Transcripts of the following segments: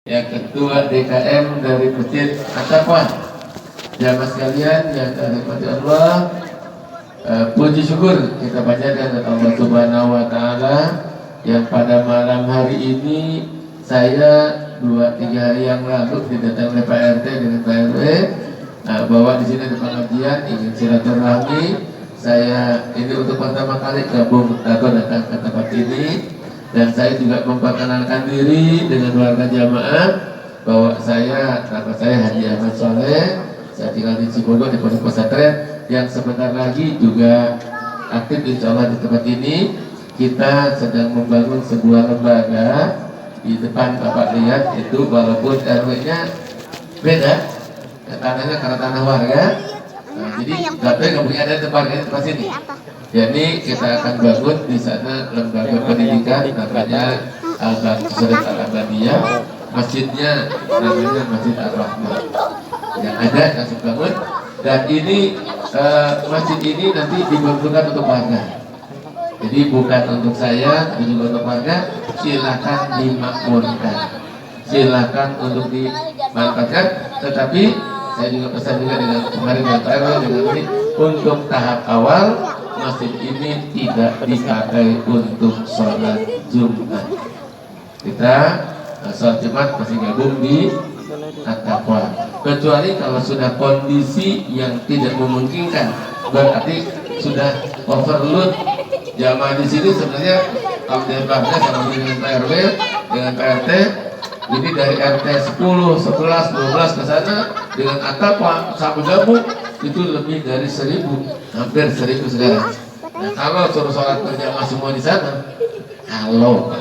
yang ketua DKM dari Masjid At-Taqwa. Jamaah sekalian yang dirahmati Allah, puji syukur kita panjatkan kepada Allah Subhanahu wa taala yang pada malam hari ini saya 2-3 hari yang lalu didatangi oleh Pak RT dengan Pak RW bahwa di sini ada pengajian ingin silaturahmi. Saya ini untuk pertama kali gabung atau datang ke tempat ini. Dan saya juga memperkenalkan diri dengan warga jamaah bahwa nama saya Haji Ahmad Soleh. Saya tinggal di Cibogo di Pondok Pesantren yang sebentar lagi juga aktif insya Allah di tempat ini. Kita sedang membangun sebuah lembaga di depan Bapak lihat itu, walaupun RW-nya beda, tanahnya karena tanah warga. Jadi tapi nggak punya ada tempat sini. Jadi kita akan bangun di sana lembaga pendidikan namanya Al-Abadiyah, masjidnya namanya Masjid Ar-Rahman. Yang ada kasih bangun, dan ini masjid ini nanti dibangunkan untuk warga. Jadi bukan untuk saya, tapi juga untuk warga. Silakan dimakmurkan, silakan untuk dimanfaatkan. Tetapi saya juga pesan juga dengan kemarin dengan Pak RW dengan ini, untuk tahap awal masjid ini tidak dipakai untuk sholat Jumat. Kita sholat Jumat masih gabung di At-Taqwa. Kecuali kalau sudah kondisi yang tidak memungkinkan, berarti sudah overload jamaah di sini. Sebenarnya kalau dari Baghdad sama dengan Pak RW dengan Pak RT, jadi dari RT 10, 11, 12 ke sana dengan At-Taqwa sampai gabung itu lebih dari 1000, hampir 1000 sekarang. Nah, kalau suruh sholat berjamaah semua di sana, kalau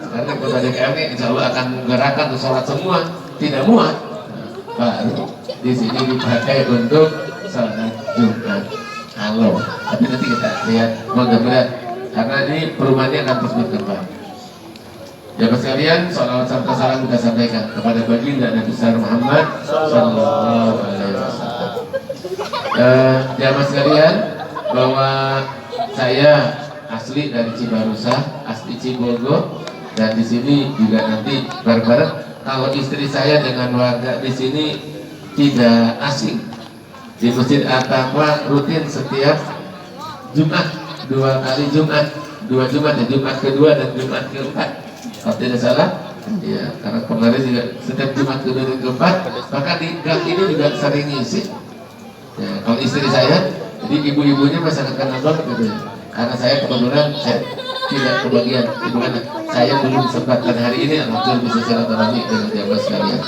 karena kota DKM ini insya Allah akan menggerakkan untuk sholat semua, tidak muat, baru di sini dipakai untuk sholat Jumat. Kalau, tapi nanti kita lihat mudah-mudahan karena ini perumahannya akan terus berkembang. Jamaah sekalian, sholawat serta salam kita sampaikan kepada baginda Nabi besar Muhammad Sallallahu Alaihi Wasallam. Jamaah sekalian, bahwa saya asli dari Cibarusah, asli Cibogo, dan di sini juga nanti bareng-bareng. Kalau istri saya dengan warga di sini tidak asing. Di Masjid At-Taqwa rutin setiap Jumat, 2 kali Jumat, 2 Jumat ya, Jumat kedua dan Jumat keempat. Kalau tidak salah, ya, karena kemarin juga setiap Jumat kedua dan keempat, maka di gang ini juga sering ngisi. Ya, kalau istri saya, jadi ibu-ibunya masyarakat kenal banget gitu ya. Karena saya kebetulan saya tidak kebagian, gimana? Saya belum sempatkan hari ini, alhamdulillah bisa silaturahmi dengan jamaah sekalian.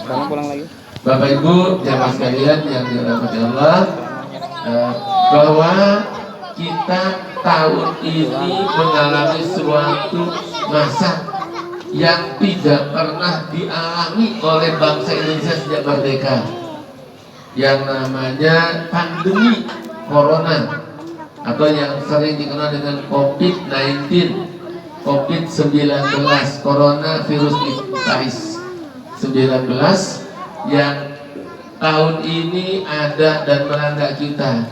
Pulang lagi. Bapak Ibu jamaah sekalian yang dirahmati Allah, bahwa kita tahun ini mengalami suatu masa yang tidak pernah dialami oleh bangsa Indonesia sejak merdeka, yang namanya pandemi Corona atau yang sering dikenal dengan COVID-19, COVID-19, Coronavirus Virus 19 yang tahun ini ada dan melanda kita.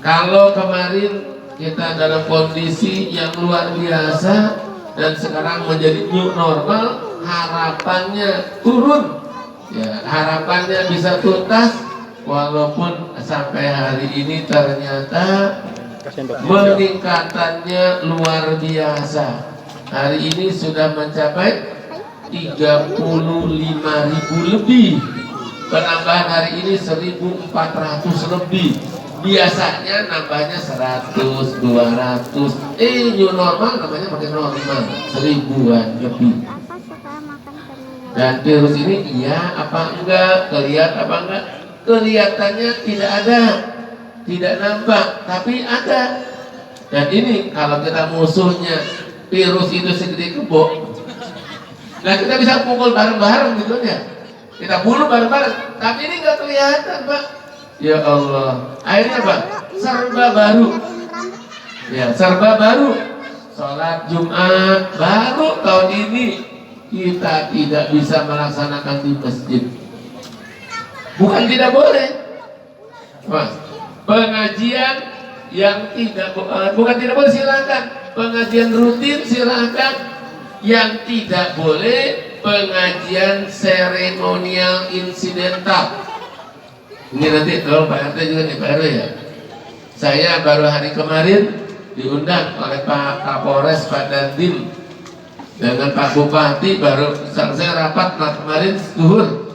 Kalau kemarin kita dalam kondisi yang luar biasa dan sekarang menjadi new normal, harapannya turun, ya, harapannya bisa tuntas, walaupun sampai hari ini ternyata peningkatannya luar biasa. Hari ini sudah mencapai 35.000 lebih. Penambahan hari ini 1.400 lebih. Biasanya nambahnya 100, 200. New normal namanya makin normal, 1000-an lebih. Dan virus ini iya apa enggak, kelihatan apa enggak? Kelihatannya tidak ada, tidak nampak, tapi ada. Dan ini kalau kita musuhnya virus itu segede kebo, nah kita bisa pukul bareng-bareng gitu ya, kita bunuh bareng-bareng, tapi ini nggak kelihatan Pak. Ya Allah, akhirnya Pak, serba baru, ya serba baru. Sholat Jumat baru tahun ini kita tidak bisa melaksanakan di masjid. Bukan tidak boleh, Mas. Pengajian yang bukan tidak boleh, silakan. Pengajian rutin silakan. Yang tidak boleh pengajian seremonial insidental. Ini nanti kalau Pak RT juga nih, Pak RW ya. Saya baru hari kemarin diundang oleh Pak Kapolres, Pak Dandim, dengan Pak Bupati, baru selesai rapat kemarin zuhur,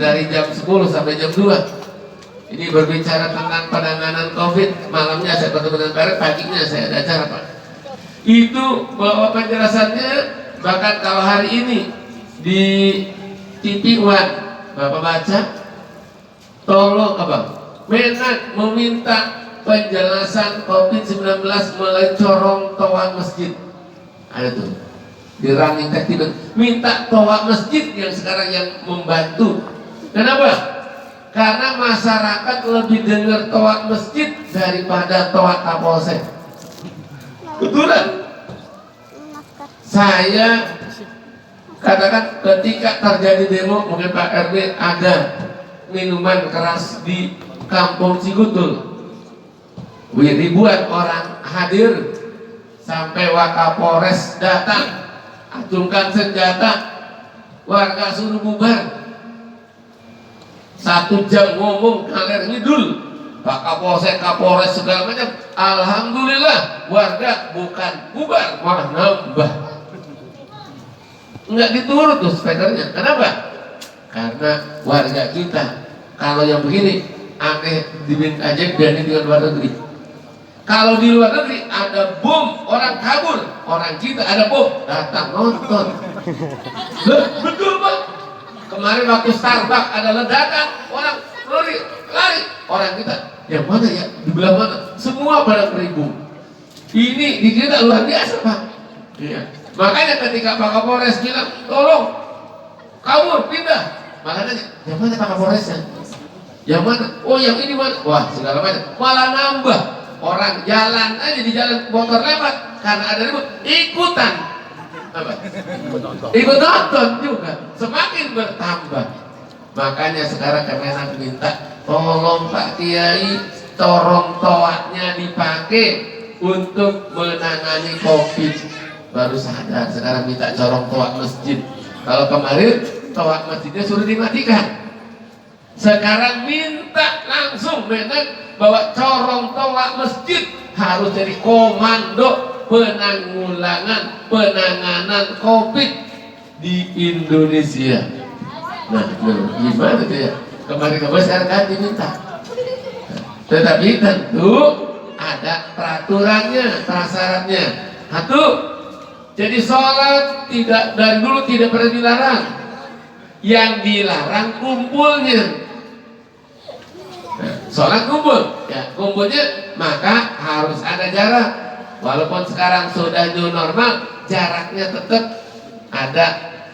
dari jam 10 sampai jam 2. Ini berbicara tentang penanganan COVID. Malamnya saya ketemu dengan Pak RT, paginya saya ada acara Pak. Itu bahwa penjelasannya, bahkan kalau hari ini di TV One Bapak baca, tolong Menak meminta penjelasan COVID-19 melalui corong toa masjid. Ada tuh di running text, minta toa masjid yang sekarang yang membantu. Kenapa? Karena masyarakat lebih dengar toa masjid daripada toa Kapolsek. Betulan. Saya katakan ketika terjadi demo, mungkin Pak RW ada minuman keras di Kampung Cigutul, ribuan orang hadir, sampai Wakapolres datang, acungkan senjata, warga suruh bubar. 1 jam ngomong ngalir ngidul, Pak Kapolsek, Kapolres segala macam. Alhamdulillah warga bukan bubar, malah nambah. Enggak diturut tuh speakernya. Kenapa? Karena warga kita kalau yang begini aneh dimin aja berani di luar negeri. Kalau di luar negeri ada bom, orang kabur, orang kita ada bom, datang nonton. Betul Pak. Kemarin waktu Starbucks ada ledakan, orang lari. Orang kita yang mana ya, di belah mana? Semua pada beribu. Ini di kita luar biasa Pak. Iya. Makanya ketika Pak Kapolres bilang, tolong kabur, pindah. Makanya yang mana Pak Kapolresnya? Yang mana? Oh yang ini mana? Wah segala macam. Malah nambah. Orang jalan aja, di jalan motor lewat, karena ada ribut, ikutan. Apa? Ikut nonton juga. Semakin bertambah. Makanya sekarang Kemenak minta, tolong Pak Kiai, corong toaknya dipakai untuk menangani COVID. Baru sadar sekarang minta corong toak masjid. Kalau kemarin toak masjidnya suruh dimatikan. Sekarang minta langsung Menak bahwa corong toa masjid harus jadi komando penanganan COVID di Indonesia. Nah, gimana tuh ya? Kemarin sekarang kan diminta. Tetapi tentu ada peraturannya, prasyaratnya. Satu, jadi sholat tidak dari dulu tidak pernah dilarang. Yang dilarang kumpulnya. Sholat kumpul, ya kumpulnya maka harus ada jarak. Walaupun sekarang sudah new normal, jaraknya tetap ada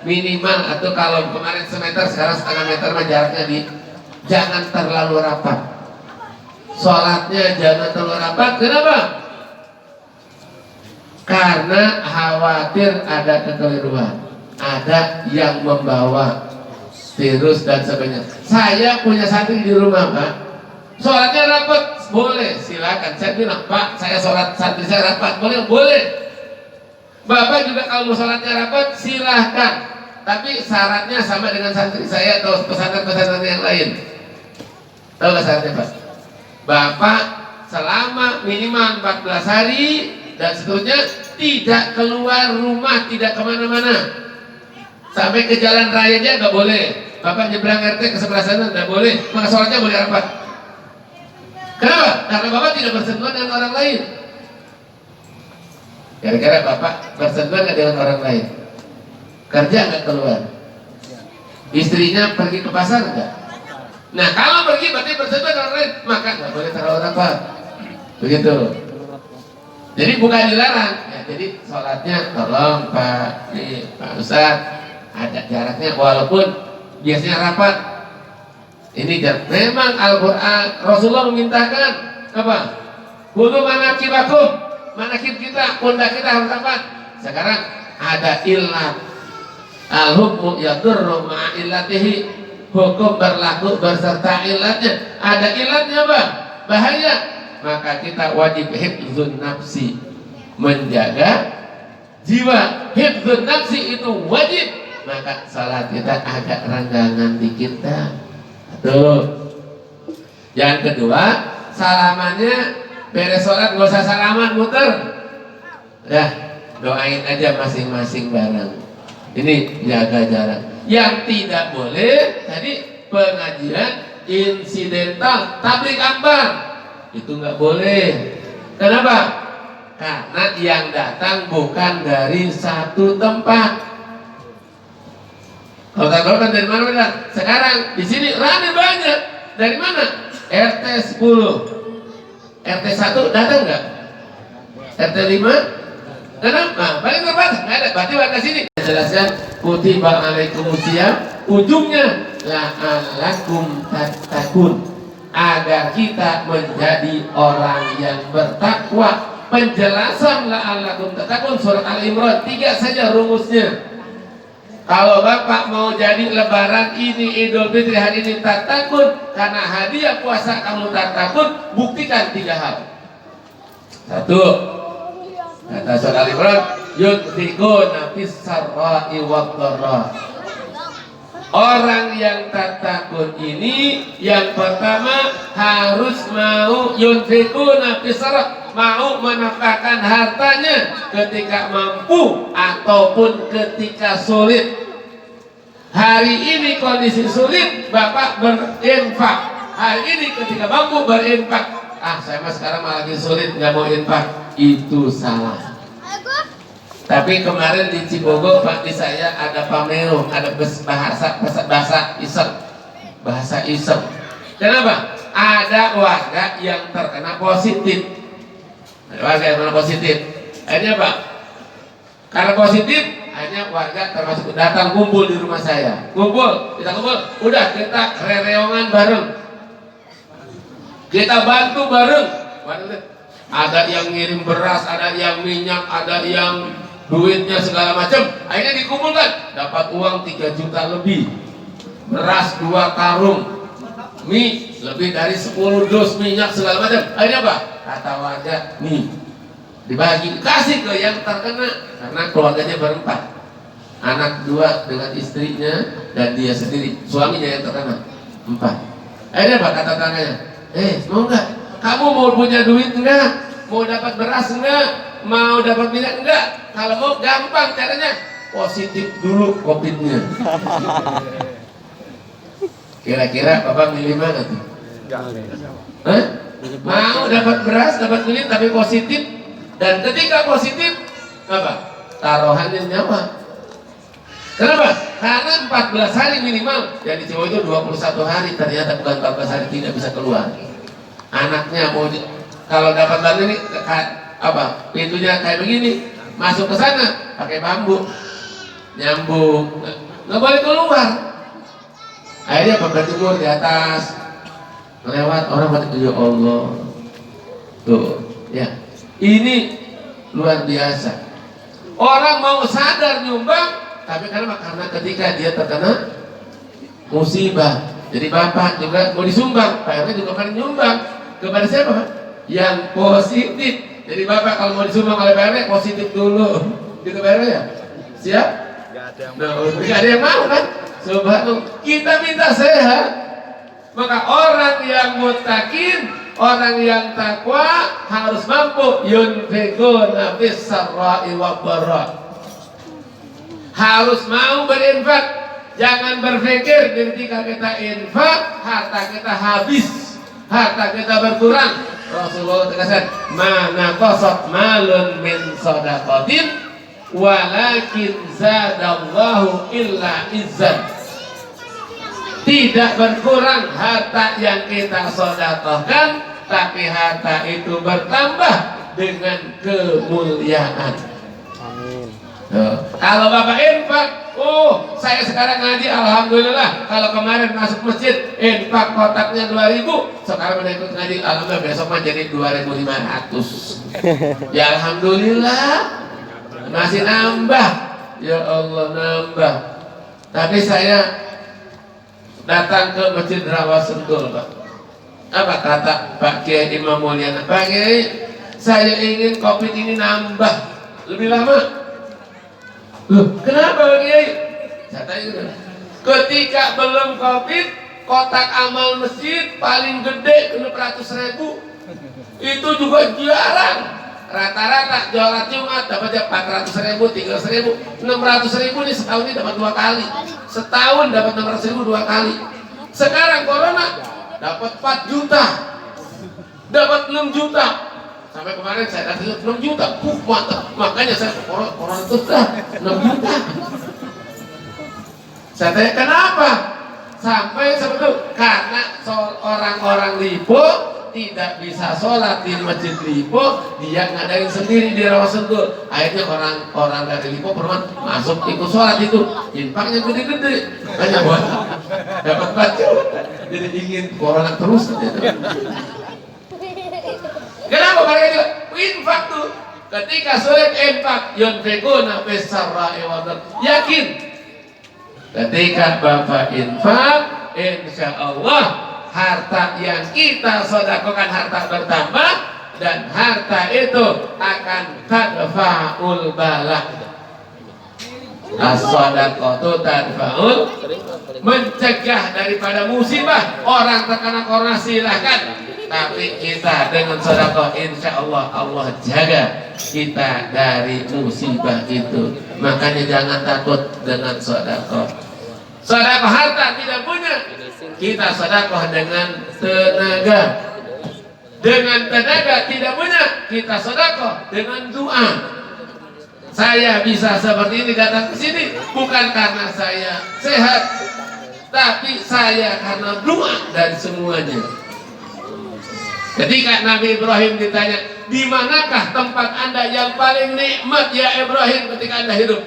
minimal, atau kalau kemarin semeter, sekarang setengah meter mah jaraknya jangan terlalu rapat. Sholatnya jangan terlalu rapat. Kenapa? Karena khawatir ada kekeliruan, ada yang membawa virus dan sebagainya. Saya punya santri di rumah Pak, sholatnya rapat, boleh, silakan. Saya bilang, Pak, saya sholat santri saya rapat, boleh. Bapak juga kalau mau sholatnya rapat, silahkan. Tapi syaratnya sama dengan santri saya atau pesantren-pesantren yang lain. Tahu gak syaratnya Pak? Bapak selama minimal 14 hari dan seterusnya tidak keluar rumah, tidak kemana-mana. Sampai ke jalan raya aja nggak boleh. Bapak nyebrang RT ke sebelah sana nggak boleh. Maka sholatnya boleh rapat. Kenapa? Karena Bapak tidak bersentuhan dengan orang lain. Kira-kira Bapak bersentuhan nggak dengan orang lain? Kerja nggak keluar? Istrinya pergi ke pasar nggak? Nah kalau pergi berarti bersentuhan dengan orang lain, maka nggak boleh terlalu rapat. Begitu. Jadi bukan dilarang. Ya, jadi sholatnya tolong Pak, nih Pak Ustadz, ada jaraknya walaupun biasanya rapat. Ini memang Al-Quran, Rasulullah memintakan apa? Kudu manakibakum, manakib kita, pundak kita harus rapat. Sekarang ada illat, al-hukmu yadurru ma'illatihi, hukum berlaku berserta illatnya. Ada illatnya apa? Bahaya. Maka kita wajib hifdzun nafsi, menjaga jiwa. Hifdzun nafsi itu wajib. maka salat kita agak renggangan dikit dah. Tuh. Yang kedua, salamannya beres sholat nggak usah salaman, muter. Ya, doain aja masing-masing bareng. Ini jaga jarak. Yang tidak boleh tadi pengajian insidental, tablik akbar, itu nggak boleh. Kenapa? Karena yang datang bukan dari satu tempat. Kalau tak kan dari mana benar? Sekarang di sini rame banyak. Dari mana? RT 10, RT 1 datang nggak? RT 5? Kenapa? Paling terbatas nggak ada. Berarti warga sini. Jelaskan kutiba alaikumusiyam, ujungnya la'alakum tattaqun, agar kita menjadi orang yang bertakwa. Penjelasan la'alakum tattaqun surat Al-Imran 3 saja rumusnya. Kalau Bapak mau jadi lebaran ini, Idul Fitri hari ini tak takut karena hadiah puasa kamu tak takut, buktikan 3 hal. 1, kata surat Al-Imran, yunfiquna fis sarra'i wad dharra. Orang yang tak takut ini yang pertama harus mau yunfiquna fis sarra', mau menafkahkan hartanya ketika mampu ataupun ketika sulit. Hari ini kondisi sulit, Bapak berinfak. Hari ini ketika mampu berinfak. Saya mah sekarang malah lagi sulit, nggak mau infak. Itu salah. Tapi kemarin di Cibogo, Pak, di saya ada pamero, ada bahasa isem. Kenapa? Ada warga yang terkena positif. Warga yang mana positif, akhirnya Pak, karena positif, akhirnya warga termasuk datang kumpul di rumah saya, kita kumpul, udah kita rereongan bareng, kita bantu bareng. Ada yang ngirim beras, ada yang minyak, ada yang duitnya segala macam. Akhirnya dikumpulkan, dapat uang 3 juta lebih, beras 2 karung, mie lebih dari 10 dus, minyak segala macam. Akhirnya apa? Kata warga, nih dibagi, kasih ke yang terkena, karena keluarganya berempat, anak 2 dengan istrinya dan dia sendiri, suaminya yang terkena 4. Akhirnya apa? Kata tangannya, mau nggak? Kamu mau punya duit enggak? Mau dapat beras enggak? Mau dapat minyak enggak? Kalau mau gampang caranya, positif dulu COVID-nya. Kira-kira Bapak milih mana tuh? Mau dapat beras, dapat kulit tapi positif, dan ketika positif apa? Taruhannya nyawa. Kenapa? Karena 14 hari minimal. Yang di Cibogo itu 21 hari, ternyata bukan 14 hari, tidak bisa keluar. Anaknya mau kalau dapat bantu ini apa? Pintunya kayak begini, masuk ke sana pakai bambu, nyambung, nggak boleh keluar. Akhirnya berjemur di atas, lewat orang pada, ya Allah, tuh, ya, ini luar biasa. Orang mau sadar nyumbang, tapi karena ketika dia terkena musibah, jadi Bapak juga mau disumbang, Pak RT juga kan nyumbang kepada siapa, Pak? Yang positif. Jadi Bapak kalau mau disumbang oleh Pak RT positif dulu, gitu Pak RT ya, siap? Nggak ada yang mau kan? Subhanallah, kita minta sehat. Maka orang yang muttaqin, orang yang takwa harus mampu yunfiquna fis sarra'i wad dharra. Harus mau berinfak. Jangan berpikir ketika kita infak harta kita habis, harta kita berkurang. Rasulullah tegaskan, "Mana qasat malun min shadaqatin walakin zadallahu illa izzan." Tidak berkurang harta yang kita sedekahkan, tapi harta itu bertambah dengan kemuliaan. Amin. Kalau Bapak infak, saya sekarang ngaji, alhamdulillah. Kalau kemarin masuk masjid infak kotaknya 2.000, sekarang udah ikut ngaji, alhamdulillah besok mah jadi 2.500. Ya alhamdulillah, masih nambah. Ya Allah, nambah. Tapi saya datang ke Masjid Rawa Sentul, Pak. Apa kata Pak Kiai Imam Mulyana? Pak Kiai, saya ingin COVID ini nambah lebih lama. Loh, kenapa Pak Kiai? Saya tanya gitu. Ketika belum COVID, kotak amal masjid paling gede 600.000. Itu juga jarang. Rata-rata jualan Jumat dapatnya 400.000, 300.000, 600.000 nih setahun ini dapat 2 kali. Setahun dapat 600.000 2 kali. Sekarang corona dapat 4 juta, dapat 6 juta. Sampai kemarin saya dapat 6 juta, mantap. Makanya saya corona itu dah 6 juta. Saya tanya kenapa? Sampai sebetulnya karena orang-orang Lipo tidak bisa sholat di masjid Lipo, dia ngadain sendiri di Rawa Sentul. Akhirnya orang dari Lipo pernah masuk ikut sholat itu, infaknya gede-gede, hanya buat dapat baju. Jadi ingin corona terus gitu. Kenapa mereka juga infak tuh? Ketika sulit infak, yunfikuna fisarra'i wa dzar. Yakin ketika Bapak infak, insya Allah harta yang kita sedekahkan harta bertambah, dan harta itu akan tadfa'ul bala. As-shadaqatu tadfa'ul, mencegah daripada musibah. Orang terkena corona silahkan, tapi kita dengan sedekah insya Allah Allah jaga kita dari musibah itu. Makanya jangan takut dengan sedekah. Sedekah harta tidak punya, kita sedekah dengan tenaga. Dengan tenaga tidak punya, kita sedekah dengan doa. Saya bisa seperti ini datang ke sini bukan karena saya sehat, tapi saya karena doa dan semuanya. Ketika Nabi Ibrahim ditanya, di manakah tempat Anda yang paling nikmat ya Ibrahim ketika Anda hidup?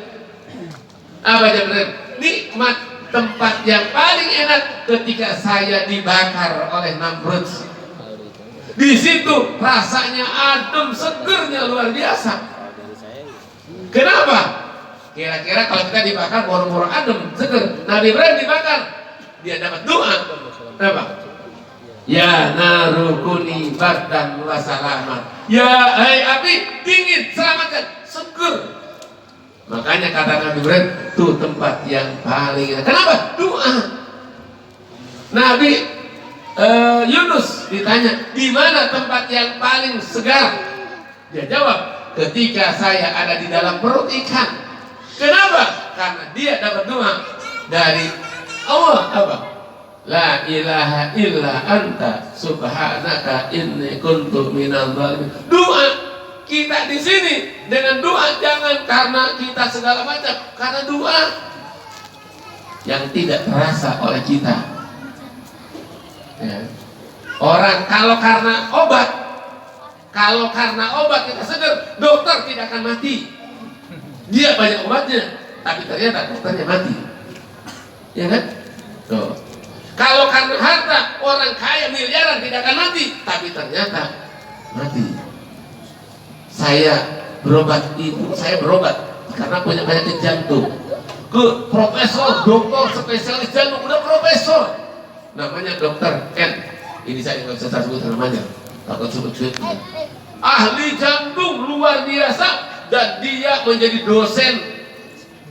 Apa jawabannya? Nikmat, tempat yang paling enak ketika saya dibakar oleh Namrud. Di situ rasanya adem, segernya luar biasa. Kenapa? Kira-kira kalau kita dibakar boro-boro adem, seger. Nabi Ibrahim dibakar, dia dapat doa. Apa? Ya narukuni bardan wa salaman. Ya hai api, dingin, selamatkan, seger. Makanya kata Nabi Ibrahim, itu tempat yang paling enak. Kenapa? Doa. Nabi Yunus ditanya, di mana tempat yang paling segar? Dia jawab, ketika saya ada di dalam perut ikan. Kenapa? Karena dia dapat doa dari Allah. Apa? La ilaha illa anta subhanaka inni kuntu minadh dhalimin. Doa kita di sini dengan doa, jangan karena kita segala macam, karena doa yang tidak terasa oleh kita. Ya. Orang kalau karena obat kita segar, dokter tidak akan mati. Dia banyak obatnya, tapi ternyata dokternya mati. Ya kan? Tuh. Kalau karena harta, orang kaya miliaran tidak akan mati, tapi ternyata mati. Saya berobat karena punya penyakit jantung. Ke profesor, dokter, spesialis jantung, udah profesor. Namanya dokter N. Ini saya nggak bisa sebut namanya. Takut sebut. Ahli jantung luar biasa, dan dia menjadi dosen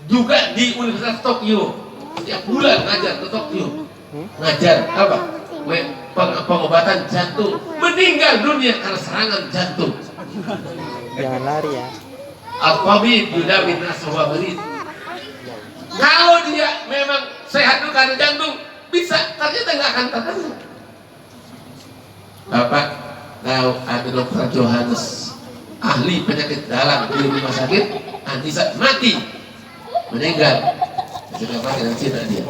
juga di Universitas Tokyo. Setiap bulan ngajar ke Tokyo. Ngajar apa? Pengobatan jantung. Meninggal dunia karena serangan jantung. Jangan lari ya. Al-Tabib yudawi naswa berid. Kalau dia memang sehat itu karena jantung, bisa, ternyata nggak akan terkena. Bapak tahu ada dokter Johannes, ahli penyakit dalam di rumah sakit, bisa mati, meninggal. Sudah pakai dan cinta dia.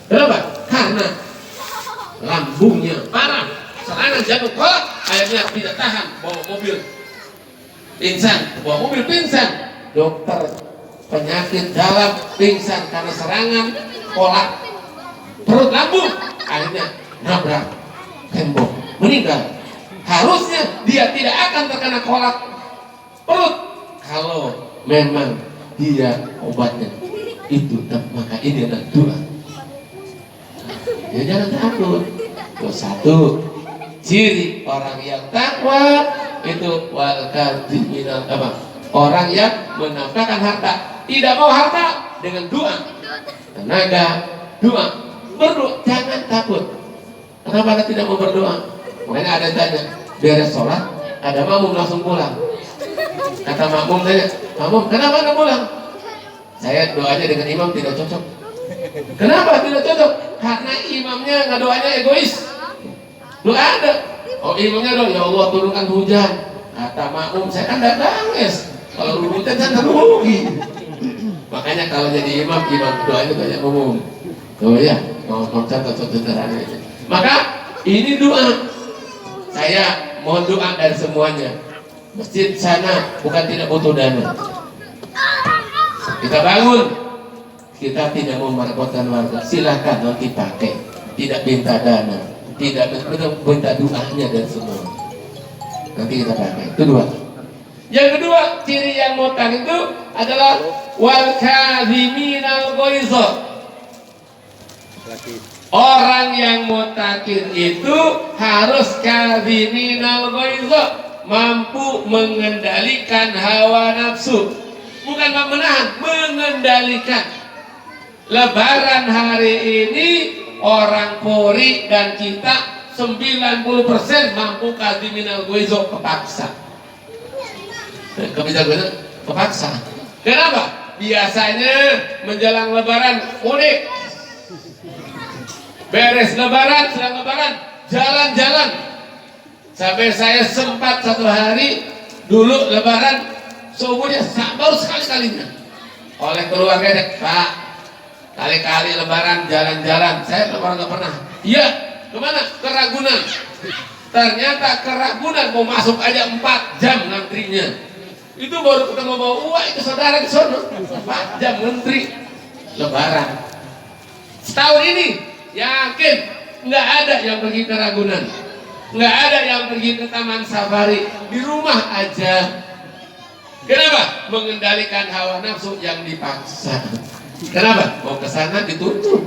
Kenapa? Karena lambungnya parah, serangan jantung kolak, akhirnya tidak tahan, bawa mobil pingsan. Dokter penyakit dalam pingsan karena serangan kolak perut lambung, akhirnya nabrak tembok, meninggal. Harusnya dia tidak akan terkena kolak perut kalau memang dia obatnya itu, maka ini adalah doa. Ya jangan takut. Itu satu ciri orang yang takwa, itu wal kadhiminal apa? Orang yang menafkahkan harta, tidak mau harta dengan doa. tenaga, doa. Berdoa, jangan takut. Kenapa Anda tidak mau berdoa? Makanya ada yang tanya, beres sholat, ada makmum langsung pulang. Kata makmum tanya, makmum kenapa Anda pulang? Saya doanya dengan imam tidak cocok. Kenapa tidak cocok? Karena imamnya nggak doanya egois. Doa ada. Oh imamnya doa, ya Allah turunkan hujan. Kata makmum, saya kan datang es. Kalau hujan saya rugi. Makanya kalau jadi imam doanya banyak umum. Oh ya, mau contoh sederhana aja. Maka ini doa. Saya mohon doa dari semuanya. Masjid sana bukan tidak butuh dana. Kita bangun, kita tidak mau merepotkan warga. Silahkan nanti pakai. Tidak minta dana, tidak minta doanya dan semua. Nanti kita pakai. Itu dua. Yang kedua, ciri yang mutang itu adalah wal kadhiminal ghaidha. Orang yang mutakin itu harus kadhiminal ghaidha, mampu mengendalikan hawa nafsu. Bukan menahan, mengendalikan. Lebaran hari ini orang Polri dan kita 90% mampu kadhiminal ghaidha kepaksa. Kebijakan kepaksa. Kenapa? Biasanya menjelang lebaran mudik. Beres lebaran, sedang lebaran, jalan-jalan. Sampai saya sempat satu hari dulu lebaran seumurnya baru sekali-kalinya oleh keluarganya, Pak, kali-kali lebaran jalan-jalan. Saya lebaran nggak pernah. Iya, kemana? Ke Ragunan. Ternyata ke Ragunan mau masuk aja 4 jam ngantrinya. Itu baru ketemu bawa uang, itu saudara di sono 4 jam ngantri lebaran. Setahun ini yakin nggak ada yang pergi ke Ragunan, nggak ada yang pergi ke Taman Safari, di rumah aja. Kenapa? Mengendalikan hawa nafsu yang dipaksa. Kenapa? Mau ke sana dituntut.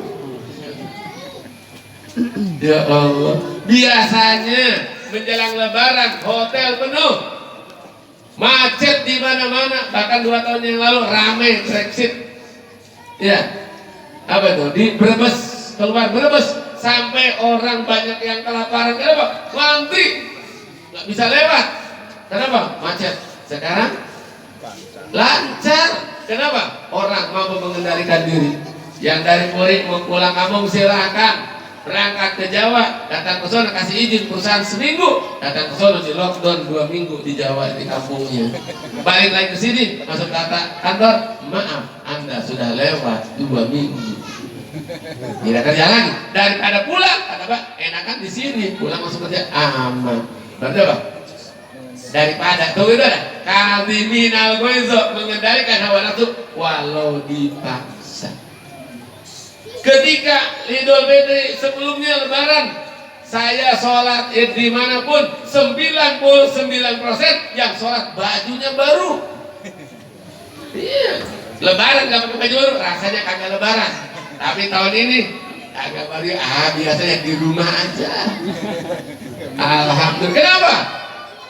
Ya Allah. Biasanya menjelang lebaran hotel penuh, macet di mana-mana. Bahkan 2 tahun yang lalu ramai Brexit. Ya, apa itu? Di Brebes, keluar Brebes sampai orang banyak yang kelaparan. Kenapa? Ngantri, nggak bisa lewat. Kenapa? Macet. Sekarang lancar. Kenapa? Orang mampu mengendalikan diri. Yang dari Puri mau pulang kampung silakan. Berangkat ke Jawa, datang ke sana kasih izin perusahaan seminggu, datang ke sana di lockdown 2 minggu di Jawa di kampungnya. Balik lagi ke sini, masuk kata kantor, maaf, Anda sudah lewat 2 minggu. Tidak kerja lagi. Daripada pulang, kata Pak, enakan di sini, pulang masuk kerja aman. Berarti apa? Daripada tunggu itu ada kadhiminal ghaidha, mengendalikan hawa nafsu walau dipaksa. Ketika Idul Fitri sebelumnya lebaran, saya sholat id dimanapun 99% yang sholat bajunya baru. Iya, lebaran gak pakai baju baru, rasanya kagak lebaran. Tapi tahun ini kagak baru, biasanya di rumah aja. Alhamdulillah. Kenapa?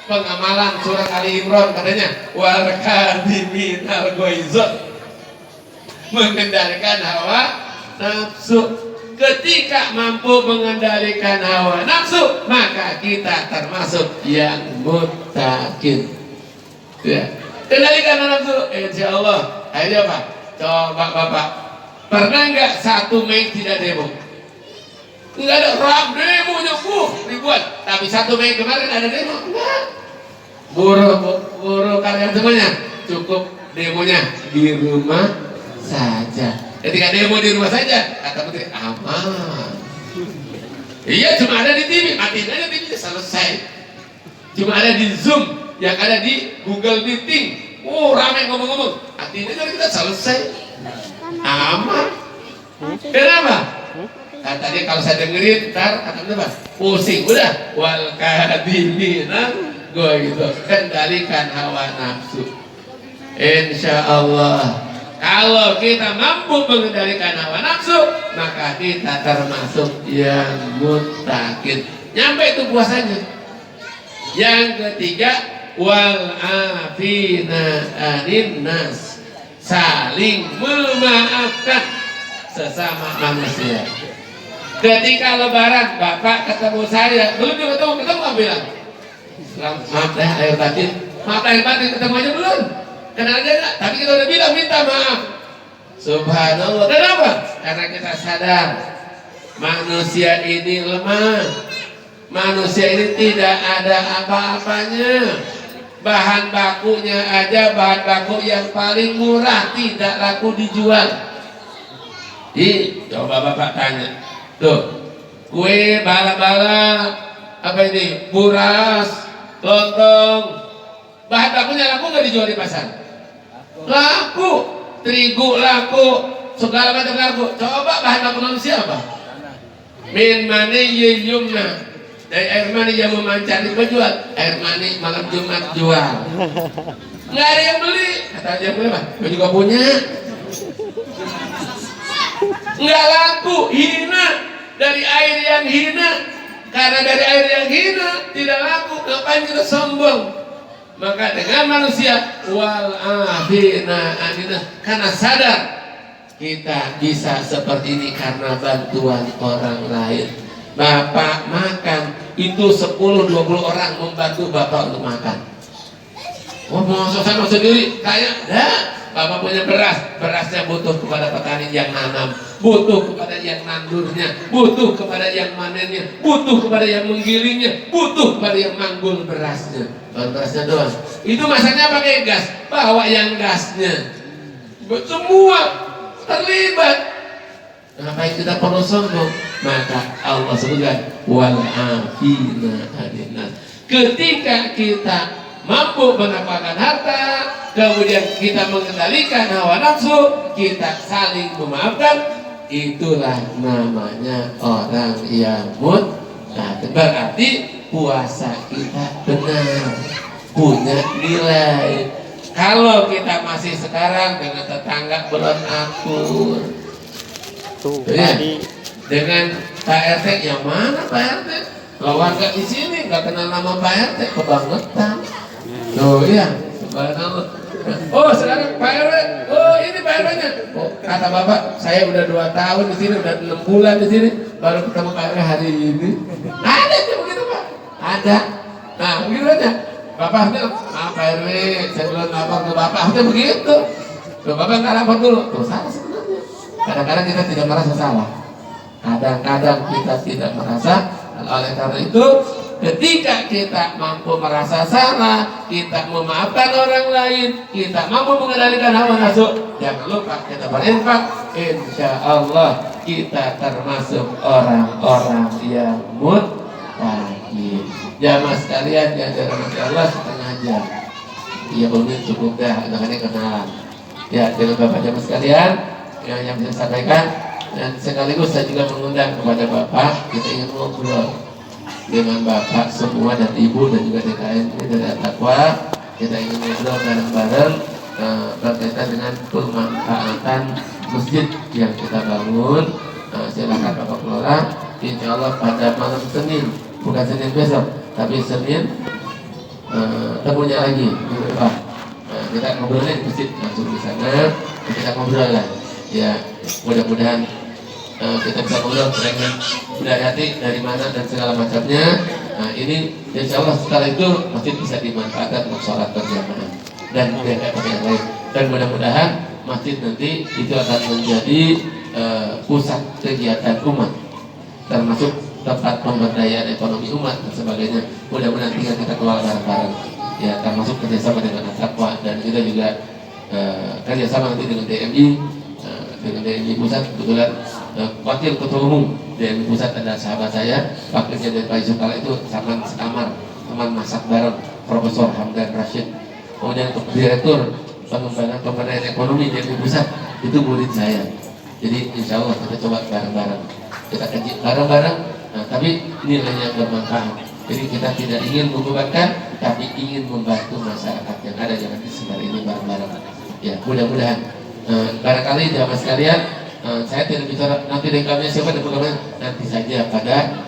Pengamalan surat Ali Imran katanya wal kadhiminal ghaidha, mengendalikan hawa nafsu. Ketika mampu mengendalikan hawa nafsu, maka kita termasuk yang muttaqin. Ya, kendalikan hawa nafsu, insya Allah. Ayo Pak, coba Bapak, pernah nggak 1 Mei tidak demo? Nggak ada, demonya ribuan. Tapi 1 Mei kemarin ada demo? Enggak. Buruh karyawan semuanya cukup demonya di rumah saja. Ketika demo di rumah saja, kata menteri aman. Iya, cuma ada di TV, matiin aja TV selesai. Cuma ada di Zoom, yang ada di Google Meeting. Ramai ngomong-ngomong, matiin aja kita selesai. Aman. Kenapa? Kata dia kalau saya dengerin, ntar kata apa? Pusing, udah. Wal kadhimina gitu. Kendalikan hawa nafsu. Insya Allah. Kalau kita mampu mengendalikan hawa nafsu, maka kita termasuk yang muttaqin. Nyampe itu puasanya. Yang ketiga, wal afina anin nas, saling memaafkan. sesama manusia. Ketika lebaran, bapak ketemu saya, belum juga ketemu apa bilang? Maaf deh air batin, maaf air batin, ketemu aja belum? Kenal aja enggak? Tapi kita udah bilang minta maaf. Subhanallah. Kenapa? Karena kita sadar manusia ini lemah. Manusia ini tidak ada apa-apanya. Bahan bakunya aja bahan baku yang paling murah, tidak laku dijual. Coba bapak tanya. Tuh, kue bala-bala, apa ini? Buras, lontong. Bahan bakunya laku nggak dijual di pasar? Laku. Terigu laku, segala macam laku. Coba bahan baku manusia apa? Min mani yumna. Dari air mani yang memancar dijual. Air mani malam Jumat jual. Nggak ada yang beli. Kata yang beli apa? Gue juga punya. Nggak laku, hina. Dari air yang hina. Karena dari air yang hina tidak laku, ngapain kita sombong? Maka dengan manusia wal afina anina, karena sadar kita bisa seperti ini karena bantuan orang lain. Bapak makan itu 10-20 orang membantu bapak untuk makan. Oh, mau sama sendiri kayak dah. Bapak punya beras, berasnya butuh kepada petani yang nanam, butuh kepada yang nandurnya, butuh kepada yang manennya, butuh kepada yang menggilingnya, butuh kepada yang manggul berasnya. Berasnya doang. Itu masaknya pakai gas, bawa yang gasnya. Semua terlibat. Ngapain kita perlu sombong? Maka Allah sebutkan wal afina aninnas. Ketika kita mampu mendapatkan harta, kemudian kita mengendalikan hawa nafsu, kita saling memaafkan, itulah namanya orang yang muttaqin. Berarti puasa kita benar, punya nilai. Kalau kita masih sekarang dengan tetangga belum akur, ya, dengan Pak RT, yang mana Pak RT? Kalau warga di sini nggak kenal nama Pak RT, kebangetan. Tuh iya, subhanallah. Oh sekarang Pak RW, oh ini Pak RW-nya. Oh, kata bapak, saya udah 2 tahun di sini, udah 6 bulan di sini, baru ketemu Pak RW hari ini. Ada sih begitu Pak, ada. Nah begitu aja. Bapak bilang, Pak RW, saya belum lapor ke bapak, harusnya begitu. Tuh bapak nggak lapor dulu, tuh salah sebenarnya. Kadang-kadang kita tidak merasa salah. Kadang-kadang kita tidak merasa. Oleh karena itu, ketika kita mampu merasa salah, kita memaafkan orang lain, kita mampu mengendalikan hawa nafsu, jangan lupa kita berinfak. Insya Allah kita termasuk orang-orang yang muttaqin. Jamaah sekalian yang dirahmati Allah, setengah jam. Iya belum cukup dah, anak-anak kenalan. Ya, jangan lupa jamaah sekalian yang bisa sampaikan. Dan sekaligus saya juga mengundang kepada Bapak, kita ingin ngobrol dengan Bapak semua dan Ibu dan juga DKN ini dari At-Taqwa. Kita ingin ngobrol bareng-bareng berkaitan dengan pemanfaatan masjid yang kita bangun. Silakan Bapak Kelola, insya Allah pada malam Senin, bukan Senin besok, tapi Senin temunya lagi di Pak. Kita ngobrolnya di masjid, langsung di sana kita ngobrol lah. Ya, mudah-mudahan kita bisa ngobrol dengan dari hati, dari mana dan segala macamnya. Nah ini insya Allah setelah itu masjid bisa dimanfaatkan untuk sholat berjamaah dan beberapa yang lain. Dan mudah-mudahan masjid nanti itu akan menjadi pusat kegiatan umat, termasuk tempat pemberdayaan ekonomi umat dan sebagainya. Mudah-mudahan tinggal kita keluar bareng-bareng. Ya, termasuk kerjasama dengan At-Taqwa, dan kita juga kerjasama nanti dengan DMI. Dengan DMI Pusat, kebetulan wakil ketua umum DMI Pusat adalah sahabat saya, wakilnya dari Pak Yusuf Kala itu teman sekamar, teman masak bareng, Profesor Hamdan Rashid. Kemudian untuk direktur pengembangan pemberdayaan ekonomi DMI Pusat itu murid saya. Jadi insya Allah kita coba bareng-bareng, kita kaji bareng-bareng. Nah, tapi nilainya bermanfaat. Jadi kita tidak ingin membebankan, tapi ingin membantu masyarakat yang ada. Jangan disebar ini bareng-bareng. Ya, mudah-mudahan. Barangkali jamaah sekalian, saya tidak bicara nanti DKM siapa dan programnya, nanti saja pada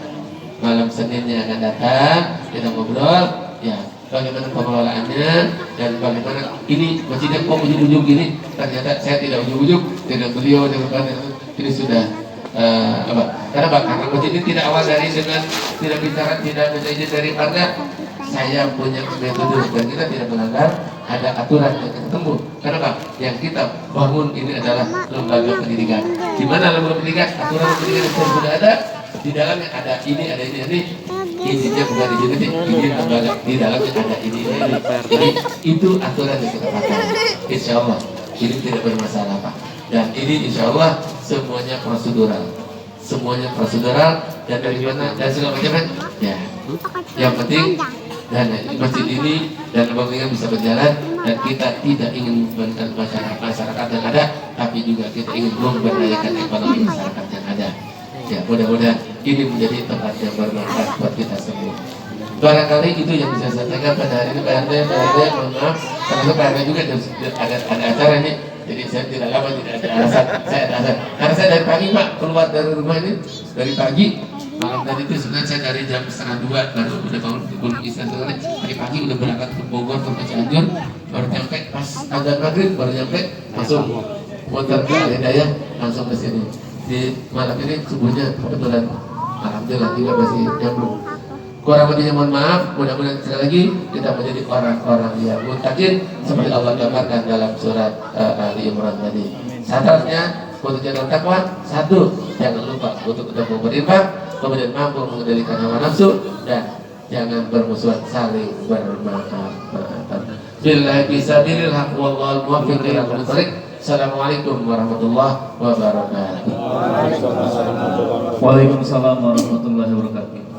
malam Senin yang akan datang kita ngobrol. Ya, bagaimana pengelolaannya dan bagaimana ini masjidnya kok ujung-ujung gini. Ternyata saya tidak ujung-ujung dengan beliau dengan ini sudah apa? Karena masjid ini tidak awal dari dengan tidak bicara tidak minta izin dari warga. Saya punya metode dan kita tidak melanggar, ada aturan yang kita tempuh. Kenapa? Yang kita bangun ini adalah lembaga pendidikan. Di mana lembaga pendidikan? Aturan pendidikan yang sudah ada, di dalamnya ada ini, izinnya bukan izin izin lembaga, di dalamnya ada ini. Jadi itu aturan yang kita pakai. Insya Allah ini tidak bermasalah Pak. Dan ini insya Allah semuanya prosedural. Semuanya prosedural dan dari mana dan segala macam ya. Yang penting dan masjid ini dan lembaga ini bisa berjalan dan kita tidak ingin membebankan masyarakat yang ada, tapi juga kita ingin memberdayakan ekonomi masyarakat yang ada. Ya mudah-mudahan ini menjadi tempat yang bermanfaat buat kita semua. Barangkali itu yang bisa saya sampaikan pada hari ini Pak RT, mohon maaf karena Pak RT juga ada acara ini, jadi saya tidak lama tidak ada alasan, saya ada alasan karena saya dari pagi Pak keluar dari rumah ini dari pagi. Malam tadi itu sebenarnya saya dari jam 1:30 baru udah bangun sebelum isya sore. Tadi pagi udah berangkat ke Bogor ke Cianjur, baru nyampe pas azan maghrib baru nyampe langsung motor ke Hidayah langsung ke sini. Di malam ini subuhnya kebetulan alhamdulillah juga masih nyambung. Kurang lebihnya mohon maaf, mudah-mudahan sekali lagi kita menjadi orang-orang yang muttaqin seperti Allah gambarkan dalam surat Ali Imran tadi. Syaratnya untuk jalan takwa, satu, jangan lupa untuk berinfak, kemudian mampu mengendalikan hawa nafsu dan jangan bermusuhan, saling bermaaf-maafan. Billahi fisabilil haq wallahul muwaffiq ila aqwamit thoriq. Assalamualaikum warahmatullahi wabarakatuh. Waalaikumsalam warahmatullahi wabarakatuh.